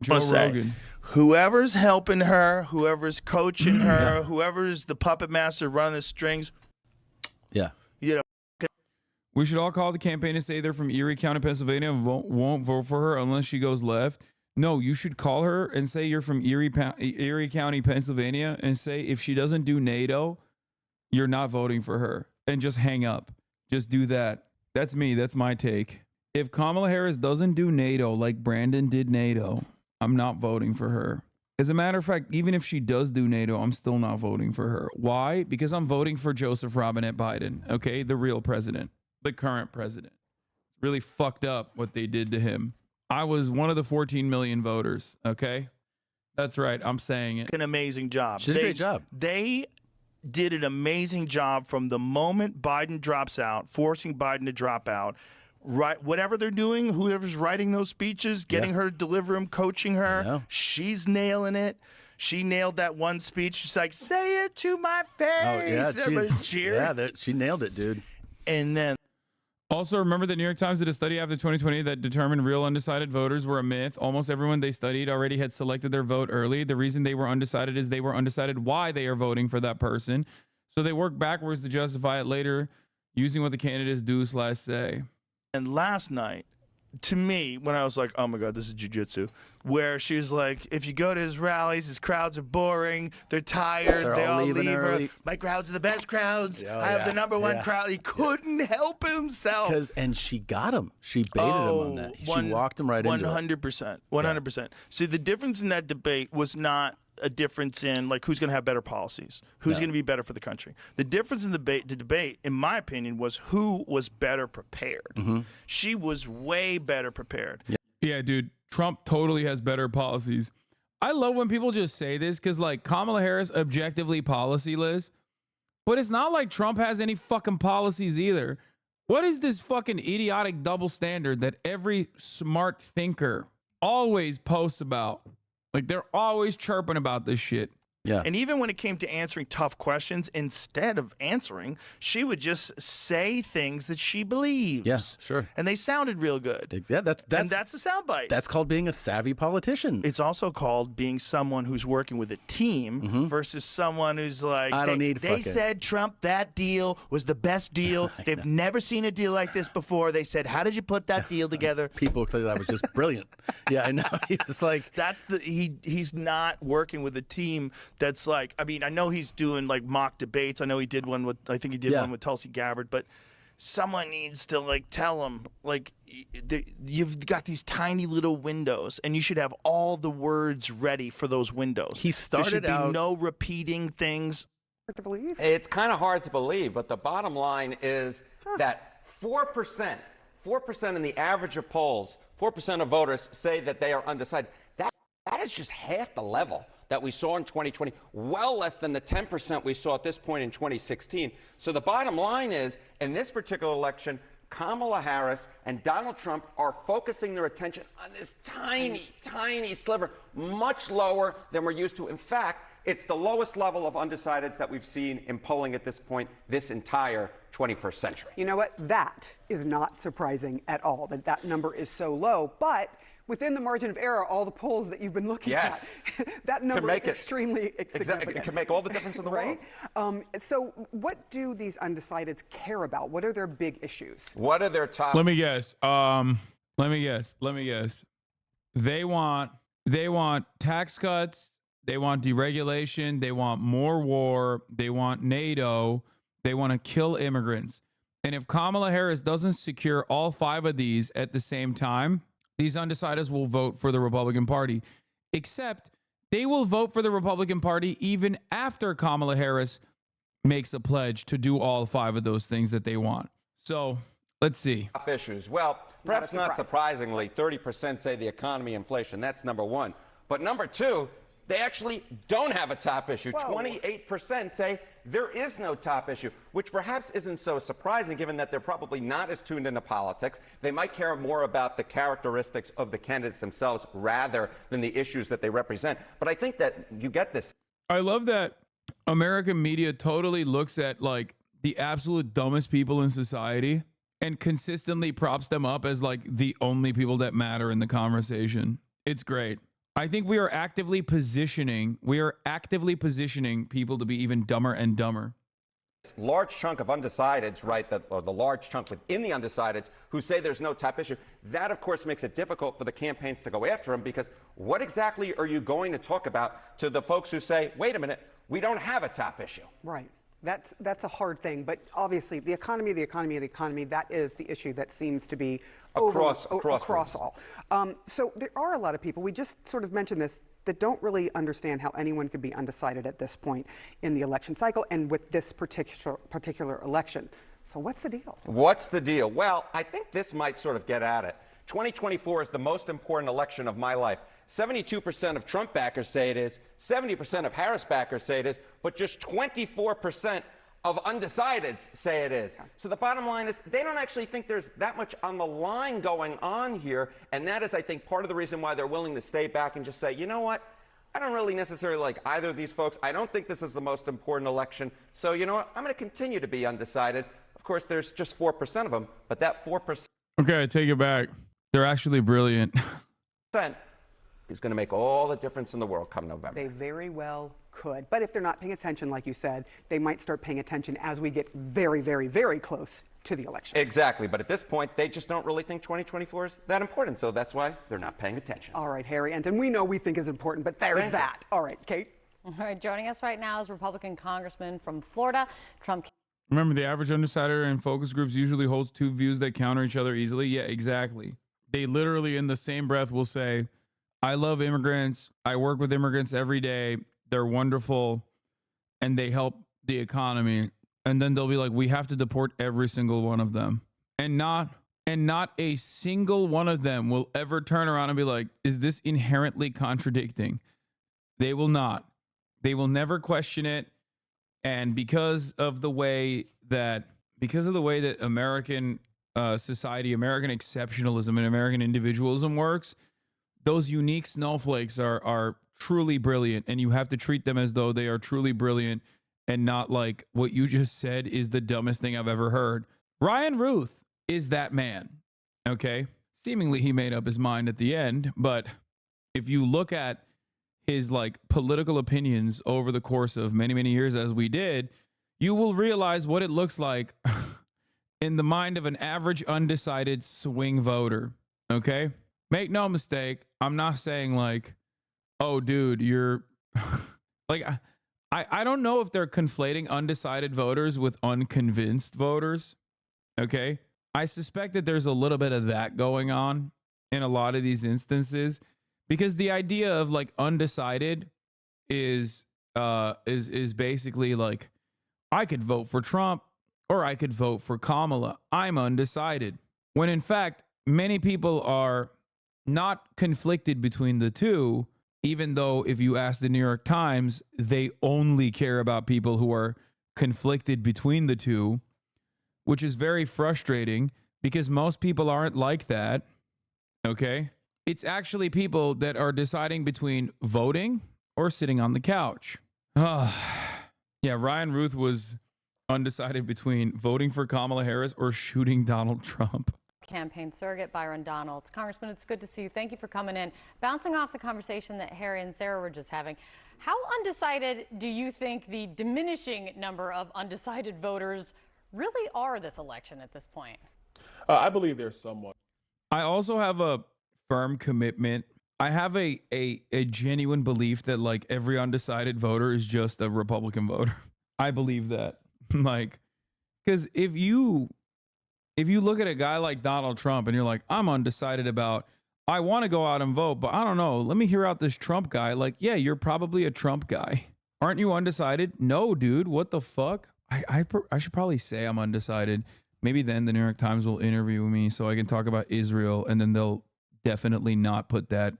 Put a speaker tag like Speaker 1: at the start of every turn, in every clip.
Speaker 1: Joe Rogan.
Speaker 2: Whoever's helping her, whoever's coaching her, whoever's the puppet master running the strings.
Speaker 3: Yeah.
Speaker 2: You know.
Speaker 1: We should all call the campaign and say they're from Erie County, Pennsylvania, and won't vote for her unless she goes left. No, you should call her and say you're from Erie County, Pennsylvania, and say if she doesn't do NATO, you're not voting for her, and just hang up. Just do that. That's me. That's my take. If Kamala Harris doesn't do NATO like Brandon did NATO, I'm not voting for her. As a matter of fact, even if she does do NATO, I'm still not voting for her. Why? Because I'm voting for Joseph Robinette Biden, okay? The real president, the current president. It's really fucked up what they did to him. I was one of the 14 million voters, okay? That's right. I'm saying it.
Speaker 2: An amazing job.
Speaker 3: She did a great job.
Speaker 2: They did an amazing job from the moment Biden drops out, forcing Biden to drop out. Right, whatever they're doing, whoever's writing those speeches, getting her to deliver them, coaching her, she's nailing it. She nailed that one speech. She's like, "Say it to my face."
Speaker 3: Oh yeah,
Speaker 2: everybody's cheering.
Speaker 3: Yeah, she nailed it, dude.
Speaker 2: And then
Speaker 1: also, remember the New York Times did a study after 2020 that determined real undecided voters were a myth. Almost everyone they studied already had selected their vote early. The reason they were undecided is they were undecided why they are voting for that person. So they work backwards to justify it later using what the candidates do/say.
Speaker 2: And last night, to me, when I was like, oh my God, this is jujitsu, where she was like, if you go to his rallies, his crowds are boring, they're tired, they all leave her. My crowds are the best crowds. I have the #1 crowd. He couldn't help himself.
Speaker 3: And she got him. She baited him on that. She walked him right into it.
Speaker 2: 100%. 100%. See, the difference in that debate was not a difference in like who's going to have better policies, who's going to be better for the country. The difference in the debate, in my opinion, was who was better prepared. She was way better prepared.
Speaker 1: Yeah, dude, Trump totally has better policies. I love when people just say this because like Kamala Harris objectively policyless, but it's not like Trump has any fucking policies either. What is this fucking idiotic double standard that every smart thinker always posts about? Like, they're always chirping about this shit.
Speaker 3: Yeah.
Speaker 2: And even when it came to answering tough questions, instead of answering, she would just say things that she believes.
Speaker 3: Yeah, sure.
Speaker 2: And they sounded real good.
Speaker 3: Yeah, that's
Speaker 2: the soundbite.
Speaker 3: That's called being a savvy politician.
Speaker 2: It's also called being someone who's working with a team versus someone who's like, they said Trump, that deal was the best deal. They've never seen a deal like this before. They said, how did you put that deal together?
Speaker 3: People say that was just brilliant. Yeah, I know. He's like,
Speaker 2: he's not working with a team that's like, I mean, I know he's doing like mock debates. I know he did one with, I think he did one with Tulsi Gabbard, but someone needs to like tell him, like, you've got these tiny little windows and you should have all the words ready for those windows.
Speaker 3: He started
Speaker 2: there should be no repeating things.
Speaker 4: Hard to believe?
Speaker 5: It's kind of hard to believe, but the bottom line is that 4% in the average of polls, 4% of voters say that they are undecided. That is just half the level that we saw in 2020, well less than the 10% we saw at this point in 2016. So the bottom line is, in this particular election, Kamala Harris and Donald Trump are focusing their attention on this tiny, tiny sliver, much lower than we're used to. In fact, it's the lowest level of undecideds that we've seen in polling at this point this entire 21st century.
Speaker 4: You know what? That is not surprising at all, that number is so low. But within the margin of error, all the polls that you've been looking at, that number is extremely significant.
Speaker 5: Exactly. It can make all the difference in the world.
Speaker 4: Right? So what do these undecideds care about? What are their big issues?
Speaker 5: What are their top?
Speaker 1: Let me guess. They want tax cuts. They want deregulation. They want more war. They want NATO. They want to kill immigrants. And if Kamala Harris doesn't secure all 5 of these at the same time, these undecideds will vote for the Republican Party, except they will vote for the Republican Party even after Kamala Harris makes a pledge to do all 5 of those things that they want. So let's see.
Speaker 5: Top issues. Well, perhaps not surprisingly, 30% say the economy, inflation. That's number one. But number two, they actually don't have a top issue. 28% say there is no top issue, which perhaps isn't so surprising given that they're probably not as tuned into politics. They might care more about the characteristics of the candidates themselves rather than the issues that they represent. But I think that you get this.
Speaker 1: I love that American media totally looks at like the absolute dumbest people in society and consistently props them up as like the only people that matter in the conversation. It's great. I think we are actively positioning people to be even dumber and dumber.
Speaker 5: Large chunk of undecideds, right, or the large chunk within the undecideds who say there's no top issue, that of course makes it difficult for the campaigns to go after him, because what exactly are you going to talk about to the folks who say, wait a minute, we don't have a top issue?
Speaker 4: Right. That's a hard thing, but obviously the economy, that is the issue that seems to be across all. So there are a lot of people, we just sort of mentioned this, that don't really understand how anyone could be undecided at this point in the election cycle and with this particular election. So what's the deal? What's
Speaker 5: the deal? Well, I think this might sort of get at it. 2024 is the most important election of my life. 72% of Trump backers say it is, 70% of Harris backers say it is, but just 24% of undecideds say it is. So the bottom line is they don't actually think there's that much on the line going on here, and that is, I think, part of the reason why they're willing to stay back and just say, you know what, I don't really necessarily like either of these folks. I don't think this is the most important election, so you know what, I'm going to continue to be undecided. Of course, there's just 4% of them, but that 4%...
Speaker 1: Okay, I take it back. They're actually brilliant.
Speaker 5: is going to make all the difference in the world come November.
Speaker 4: They very well could. But if they're not paying attention, like you said, they might start paying attention as we get very, very, very close to the election.
Speaker 5: Exactly. But at this point, they just don't really think 2024 is that important. So that's why they're not paying attention.
Speaker 4: All right, Harry. And we know we think is important, but there's that. All right, Kate.
Speaker 6: All right, joining us right now is Republican Congressman from Florida, Trump.
Speaker 1: Remember, the average undecided in focus groups usually holds two views that counter each other easily. Yeah, exactly. They literally in the same breath will say, I love immigrants. I work with immigrants every day. They're wonderful and they help the economy. And then they'll be like, we have to deport every single one of them. And not a single one of them will ever turn around and be like, is this inherently contradicting? They will not. They will never question it. And because of the way that American society, American exceptionalism, and American individualism works, those unique snowflakes are truly brilliant, and you have to treat them as though they are truly brilliant and not like what you just said is the dumbest thing I've ever heard. Ryan Ruth is that man, okay? Seemingly he made up his mind at the end, but if you look at his like political opinions over the course of many, many years as we did, you will realize what it looks like in the mind of an average undecided swing voter, okay? Make no mistake, I'm not saying like, oh, dude, you're like, I don't know if they're conflating undecided voters with unconvinced voters. Okay. I suspect that there's a little bit of that going on in a lot of these instances, because the idea of like undecided is basically like, I could vote for Trump or I could vote for Kamala. I'm undecided. When in fact, many people are not conflicted between the two, even though if you ask the New York Times, they only care about people who are conflicted between the two, which is very frustrating because most people aren't like that. Okay. It's actually people that are deciding between voting or sitting on the couch. Yeah. Ryan Ruth was undecided between voting for Kamala Harris or shooting Donald Trump.
Speaker 6: Campaign surrogate Byron Donalds. Congressman, it's good to see you. Thank you for coming in. Bouncing off the conversation that Harry and Sarah were just having, how undecided do you think the diminishing number of undecided voters really are this election at this point?
Speaker 7: I believe there's somewhat.
Speaker 1: I also have a firm commitment. I have a genuine belief that like every undecided voter is just a Republican voter. I believe that. Like, because if you look at a guy like Donald Trump and you're like, I'm undecided about, I want to go out and vote, but I don't know. Let me hear out this Trump guy. Like, yeah, you're probably a Trump guy. Aren't you undecided? No, dude. What the fuck? I should probably say I'm undecided. Maybe then the New York Times will interview me so I can talk about Israel, and then they'll definitely not put that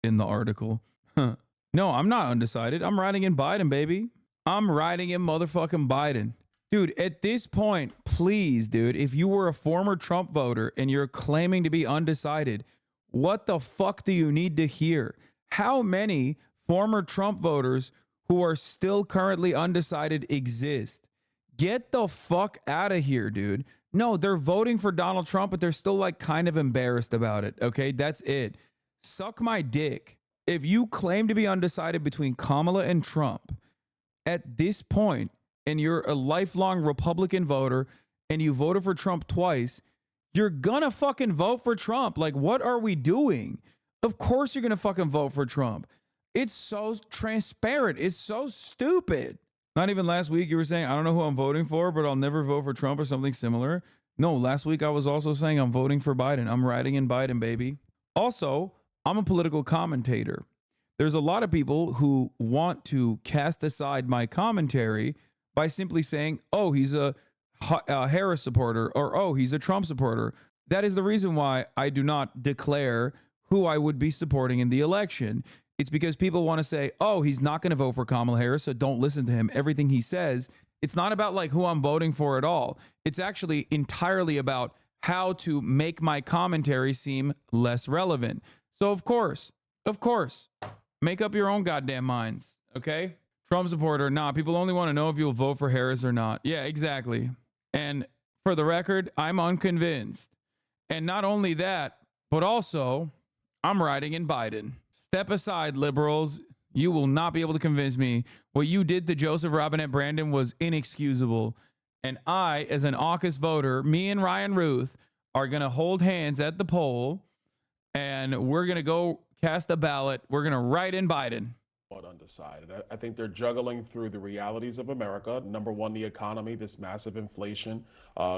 Speaker 1: in the article. No, I'm not undecided. I'm riding in Biden, baby. I'm riding in motherfucking Biden. Dude, at this point, please, dude, if you were a former Trump voter and you're claiming to be undecided, what the fuck do you need to hear? How many former Trump voters who are still currently undecided exist? Get the fuck out of here, dude. No, they're voting for Donald Trump, but they're still like kind of embarrassed about it. Okay, that's it. Suck my dick. If you claim to be undecided between Kamala and Trump at this point, and you're a lifelong Republican voter and you voted for Trump twice, you're gonna fucking vote for Trump. Like, what are we doing? Of course you're gonna fucking vote for Trump. It's so transparent. It's so stupid. Not even last week you were saying, I don't know who I'm voting for, but I'll never vote for Trump or something similar. No, last week I was also saying I'm voting for Biden. I'm riding in Biden, baby. Also, I'm a political commentator. There's a lot of people who want to cast aside my commentary by simply saying, oh, he's a Harris supporter, or oh, he's a Trump supporter. That is the reason why I do not declare who I would be supporting in the election. It's because people want to say, oh, he's not going to vote for Kamala Harris, so don't listen to him. Everything he says, it's not about like who I'm voting for at all. It's actually entirely about how to make my commentary seem less relevant. So of course, make up your own goddamn minds, okay? Trump supporter, nah, people only want to know if you'll vote for Harris or not. Yeah, exactly. And for the record, I'm unconvinced. And not only that, but also I'm riding in Biden. Step aside, liberals. You will not be able to convince me. What you did to Joseph Robinette Brandon was inexcusable. And I, as an AUKUS voter, me and Ryan Ruth are going to hold hands at the poll, and we're going to go cast a ballot. We're going to write in Biden.
Speaker 7: Undecided. I think they're juggling through the realities of America. Number one, the economy, this massive inflation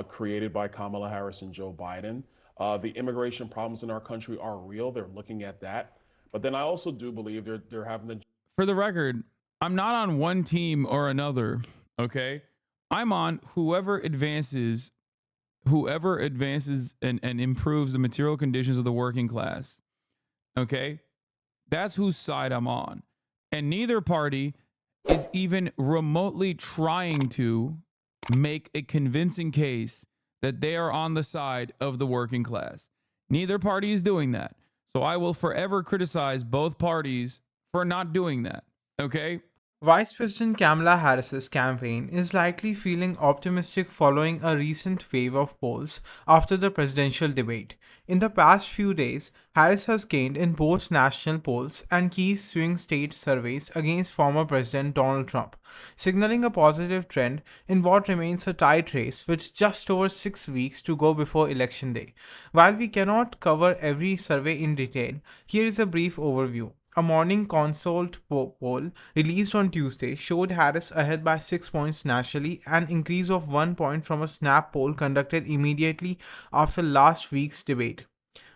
Speaker 7: created by Kamala Harris and Joe Biden. The immigration problems in our country are real. They're looking at that. But then I also do believe they're having the...
Speaker 1: For the record, I'm not on one team or another, okay? I'm on whoever advances and improves the material conditions of the working class, okay? That's whose side I'm on. And neither party is even remotely trying to make a convincing case that they are on the side of the working class. Neither party is doing that. So I will forever criticize both parties for not doing that. Okay?
Speaker 8: Vice President Kamala Harris's campaign is likely feeling optimistic following a recent wave of polls after the presidential debate. In the past few days, Harris has gained in both national polls and key swing state surveys against former President Donald Trump, signaling a positive trend in what remains a tight race with just over 6 weeks to go before Election Day. While we cannot cover every survey in detail, here is a brief overview. A morning consult poll released on Tuesday showed Harris ahead by 6 points nationally, an increase of 1 point from a snap poll conducted immediately after last week's debate.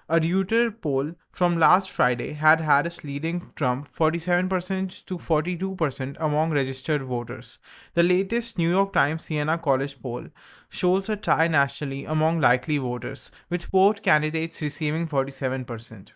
Speaker 8: A Reuters poll from last Friday had Harris leading Trump 47% to 42% among registered voters. The latest New York Times Siena College poll shows a tie nationally among likely voters, with both candidates receiving 47%.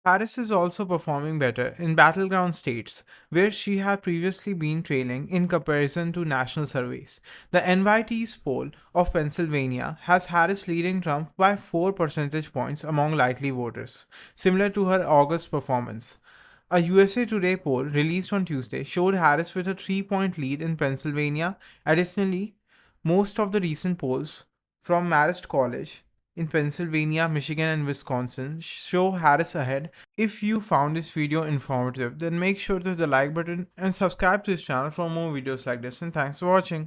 Speaker 8: Harris is also performing better in battleground states, where she had previously been trailing in comparison to national surveys. The NYT's poll of Pennsylvania has Harris leading Trump by 4 percentage points among likely voters, similar to her August performance. A USA Today poll released on Tuesday showed Harris with a 3-point lead in Pennsylvania. Additionally, most of the recent polls from Marist College in Pennsylvania, Michigan, and Wisconsin show Harris ahead. If you found this video informative, then make sure to hit the like button and subscribe to this channel for more videos like this, and thanks for watching.